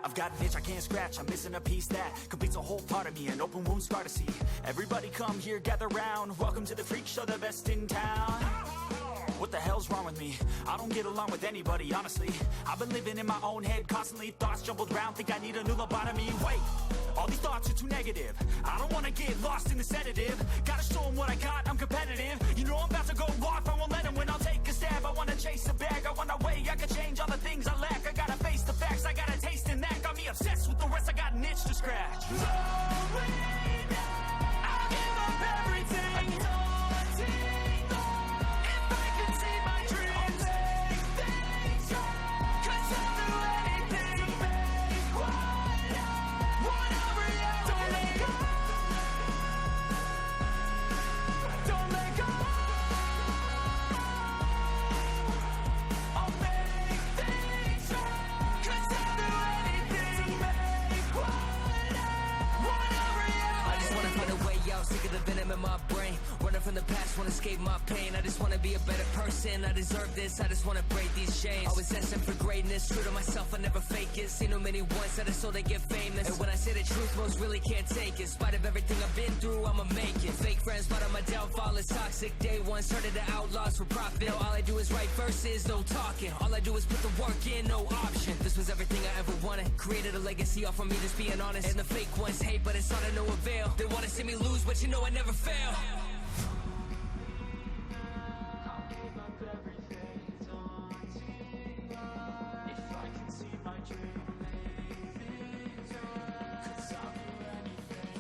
I've got an itch I can't scratch, I'm missing a piece that completes a whole part of me, an open wound scar to see. Everybody come here, gather round, welcome to the freak show, the best in town. What the hell's wrong with me? I don't get along with anybody, honestly. I've been living in my own head constantly, thoughts jumbled round, think I need a new lobotomy. Wait, all these thoughts are too negative, I don't wanna get lost in the sedative. Gotta show them what I got, I'm competitive. You know I'm about to go off, I won't let them win, I'll take a stab. I wanna chase a bag, I want a way I can change all the things I lack. I gotta face the facts, I got a taste in that. Got me obsessed with the rest, I got an itch to scratch. I'll give up everything. In my brain, running from the past, wanna escape my pain. I just wanna be a better person, I deserve this, I just wanna break these chains. Always destined for greatness, true to myself, I never fake it. Seen too many ones that are so they get famous, and when I say the truth, most really can't take it. In spite of everything I've been through, I'ma make it. Fake friends, but on my downfall is toxic. Day one, started the outlaws for profit. Now all I do is write verses, no talking. All I do is put the work in, no option. This was everything I ever wanted, created a legacy off of me, just being honest. And the fake ones hate, but it's all to no avail. They wanna see me lose, but you know I never fail. I'll give up everything, daunting if I can see my dream, cause I'll do anything,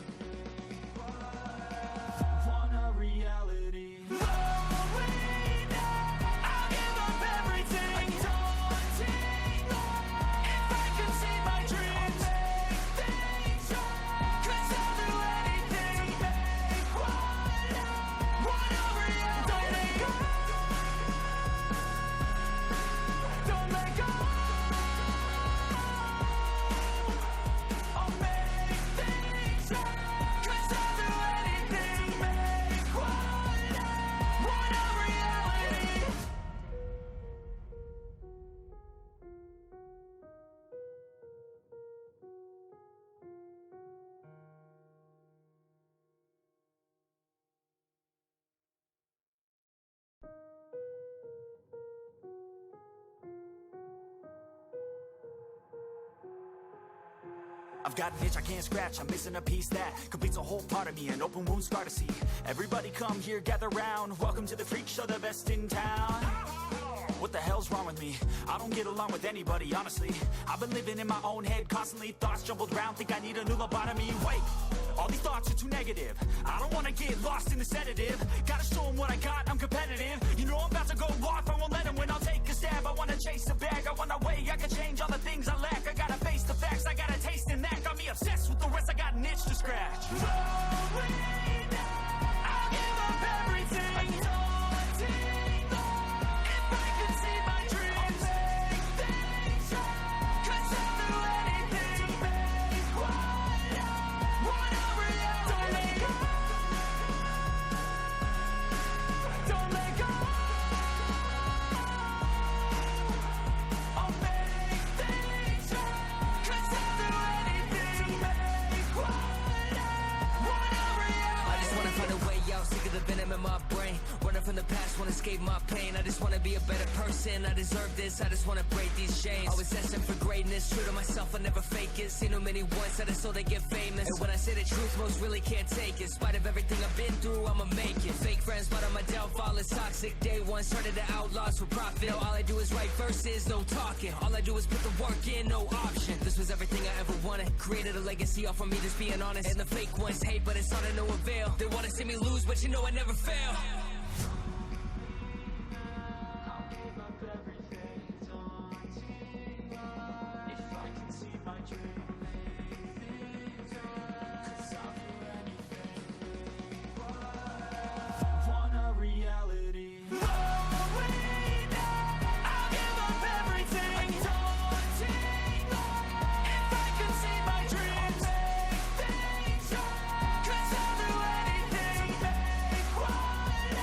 want a reality. I'll give up everything, daunting if I can see my dream, cause I'll do anything, want a reality. Don't let go, I'll make things right, cause I'll do anything, make want a reality. I've got an itch I can't scratch, I'm missing a piece that completes a whole part of me, an open wound scar to see. Everybody come here, gather round, welcome to the freak show, the best in town. What the hell's wrong with me? I don't get along with anybody, honestly. I've been living in my own head constantly, thoughts jumbled round, think I need a new lobotomy. Wait, all these thoughts are too negative, I don't wanna get lost in the sedative. Gotta show them what I got, I'm competitive. You know I'm about to go off, I won't let them win, I'll take a stab. I wanna chase a bag, I want a way I can change all the things I lack. I gotta face the facts, I got a taste in that. Got me obsessed with the rest, I got an itch to scratch. I'll give up everything, daunting if I can see my dreams, cause I'll do anything, make want a reality. Don't let go, I'll make things right, cause I'll do anything, make want a reality. I just wanna find a way out, sick of the venom in my brain. Running from the past, wanna escape my pain. I just wanna be a better person, I deserve this, I just wanna break these chains. Always destined for greatness, true to myself, I never fake it. Seen too many ones that are so they get famous, and when I say the truth, most really can't take it. In spite of everything I've been through, I'ma make it. Fake friends, but on my downfall is toxic. Day one, started the outlaws for profit. Now all I do is write verses, no talking. All I do is put the work in, no option. This was everything I ever wanted, created a legacy off of me, just being honest. And the fake ones hate, but it's all to no avail. They wanna see me lose, but you know I never fail. I'll give up everything, daunting if I can see my dream, cause I'll do anything, want a reality. I'll give up everything, daunting if I can see my dreams, cause I'll do anything, make want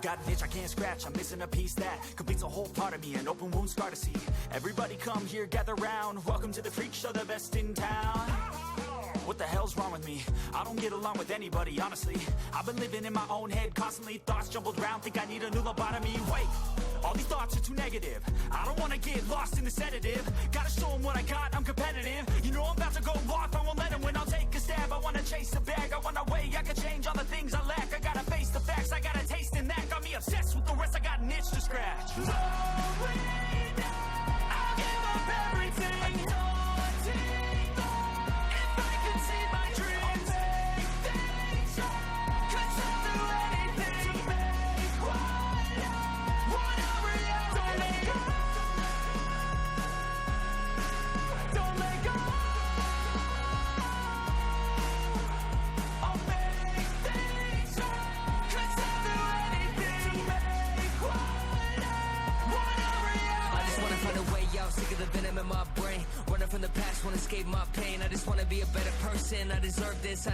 got an itch I can't scratch, I'm missing a piece that completes a whole part of me, an open wound scar to see. Everybody come here, gather round, welcome to the freak show, the best in town. What the hell's wrong with me? I don't get along with anybody, honestly. I've been living in my own head constantly, thoughts jumbled round, think I need a new lobotomy. Wait, all these thoughts are too negative. I don't wanna get lost in the sedative. Gotta show them what I got, I'm competitive. You know I'm about to go off, I won't let them win, I'll take a stab. I wanna chase the bag, I wanna weigh, I can change all the things I lack. I gotta face the facts, I got a taste in that. Got me obsessed with the rest, I got an itch to scratch. I'll give up everything. Sick of the venom in my brain, running from the past, won't escape my pain. I just wanna be a better person, I deserve this.